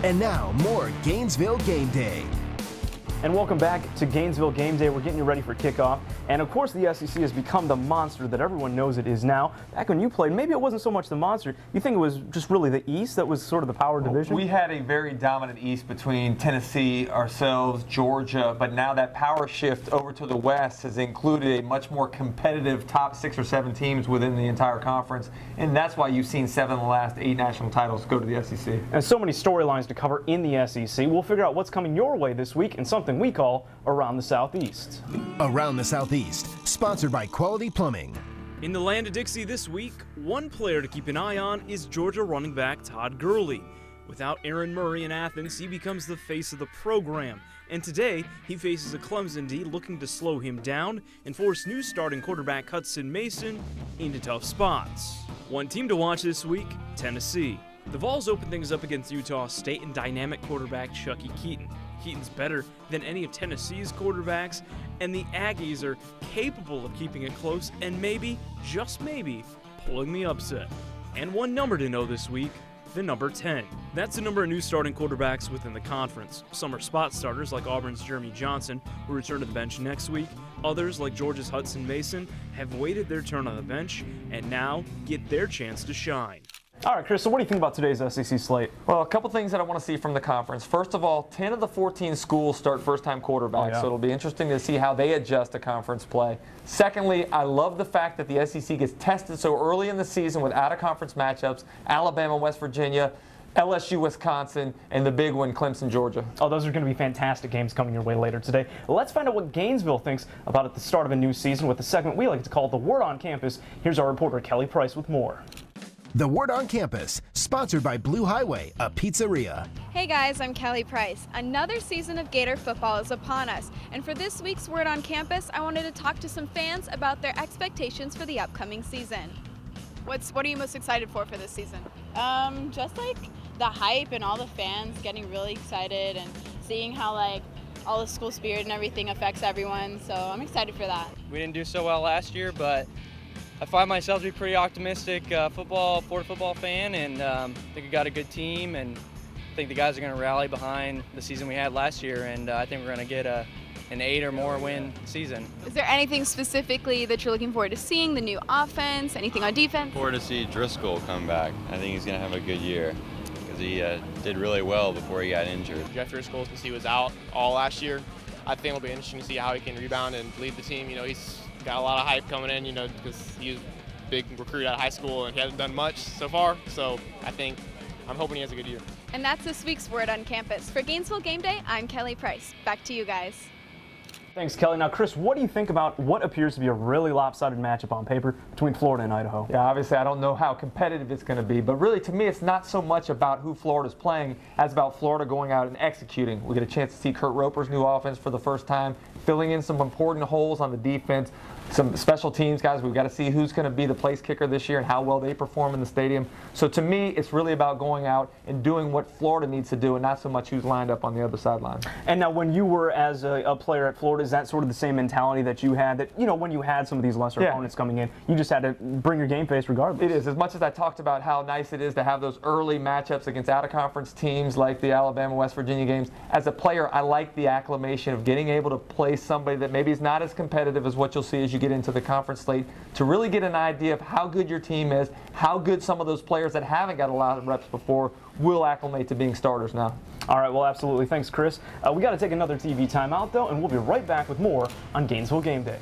And now, more Gainesville Game Day. And welcome back to Gainesville Game Day. We're getting you ready for kickoff. And of course, the SEC has become the monster that everyone knows it is now. Back when you played, maybe it wasn't so much the monster. You think it was just really the East that was sort of the power division? We had a very dominant East between Tennessee, ourselves, Georgia, but now that power shift over to the West has included a much more competitive top 6 or 7 teams within the entire conference. And that's why you've seen 7 of the last 8 national titles go to the SEC. And so many storylines to cover in the SEC. We'll figure out what's coming your way this week and something we call Around the Southeast. Around the Southeast, sponsored by Quality Plumbing. In the land of Dixie this week, one player to keep an eye on is Georgia running back Todd Gurley. Without Aaron Murray in Athens, he becomes the face of the program. And today, he faces a Clemson D looking to slow him down and force new starting quarterback Hudson Mason into tough spots. One team to watch this week, Tennessee. The Vols open things up against Utah State and dynamic quarterback Chucky Keaton. Keaton's better than any of Tennessee's quarterbacks, and the Aggies are capable of keeping it close and maybe, just maybe, pulling the upset. And one number to know this week, the number 10. That's the number of new starting quarterbacks within the conference. Some are spot starters like Auburn's Jeremy Johnson, who return to the bench next week. Others, like Georgia's Hudson Mason, have waited their turn on the bench and now get their chance to shine. All right, Chris, so what do you think about today's SEC slate? Well, a couple things that I want to see from the conference. First of all, 10 of the 14 schools start first-time quarterbacks, so it'll be interesting to see how they adjust to conference play. Secondly, I love the fact that the SEC gets tested so early in the season with out-of-conference matchups, Alabama, West Virginia, LSU, Wisconsin, and the big one, Clemson, Georgia. Oh, those are going to be fantastic games coming your way later today. Let's find out what Gainesville thinks about at the start of a new season with the segment we like to call The Word on Campus. Here's our reporter, Kelly Price, with more. The Word on Campus, sponsored by Blue Highway, a pizzeria. Hey guys, I'm Kelly Price. Another season of Gator football is upon us, and for this week's Word on Campus, I wanted to talk to some fans about their expectations for the upcoming season. What are you most excited for this season? Just like the hype and all the fans getting really excited and seeing how like all the school spirit and everything affects everyone, so I'm excited for that. We didn't do so well last year, but I find myself to be pretty optimistic Florida football fan, and I think we got a good team, and I think the guys are going to rally behind the season we had last year, and I think we're going to get an 8 or more win season. Is there anything specifically that you're looking forward to seeing? The new offense, anything on defense? Forward to see Driscoll come back. I think he's going to have a good year because he did really well before he got injured. Jeff Driscoll, since he was out all last year, I think it'll be interesting to see how he can rebound and lead the team. You know, he's got a lot of hype coming in, you know, because he was a big recruit out of high school and he hasn't done much so far. So I'm hoping he has a good year. And that's this week's Word on Campus. For Gainesville Game Day, I'm Kelly Price. Back to you guys. Thanks, Kelly. Now, Chris, what do you think about what appears to be a really lopsided matchup on paper between Florida and Idaho? Yeah, obviously I don't know how competitive it's going to be, but really to me it's not so much about who Florida's playing as about Florida going out and executing. We get a chance to see Kurt Roper's new offense for the first time, filling in some important holes on the defense. Some special teams guys, we've got to see who's going to be the place kicker this year and how well they perform in the stadium. So to me, it's really about going out and doing what Florida needs to do and not so much who's lined up on the other sideline. And now when you were as a player at Florida, is that sort of the same mentality that you had, that, you know, when you had some of these lesser opponents coming in, you just had to bring your game face regardless? It is. As much as I talked about how nice it is to have those early matchups against out-of-conference teams like the Alabama, West Virginia games, as a player, I like the acclimation of getting able to play somebody that maybe is not as competitive as what you'll see as you get into the conference slate, to really get an idea of how good your team is, how good some of those players that haven't got a lot of reps before will acclimate to being starters now. All right, well, absolutely. Thanks, Chris. We got to take another TV timeout, though, and we'll be right back with more on Gainesville Game Day.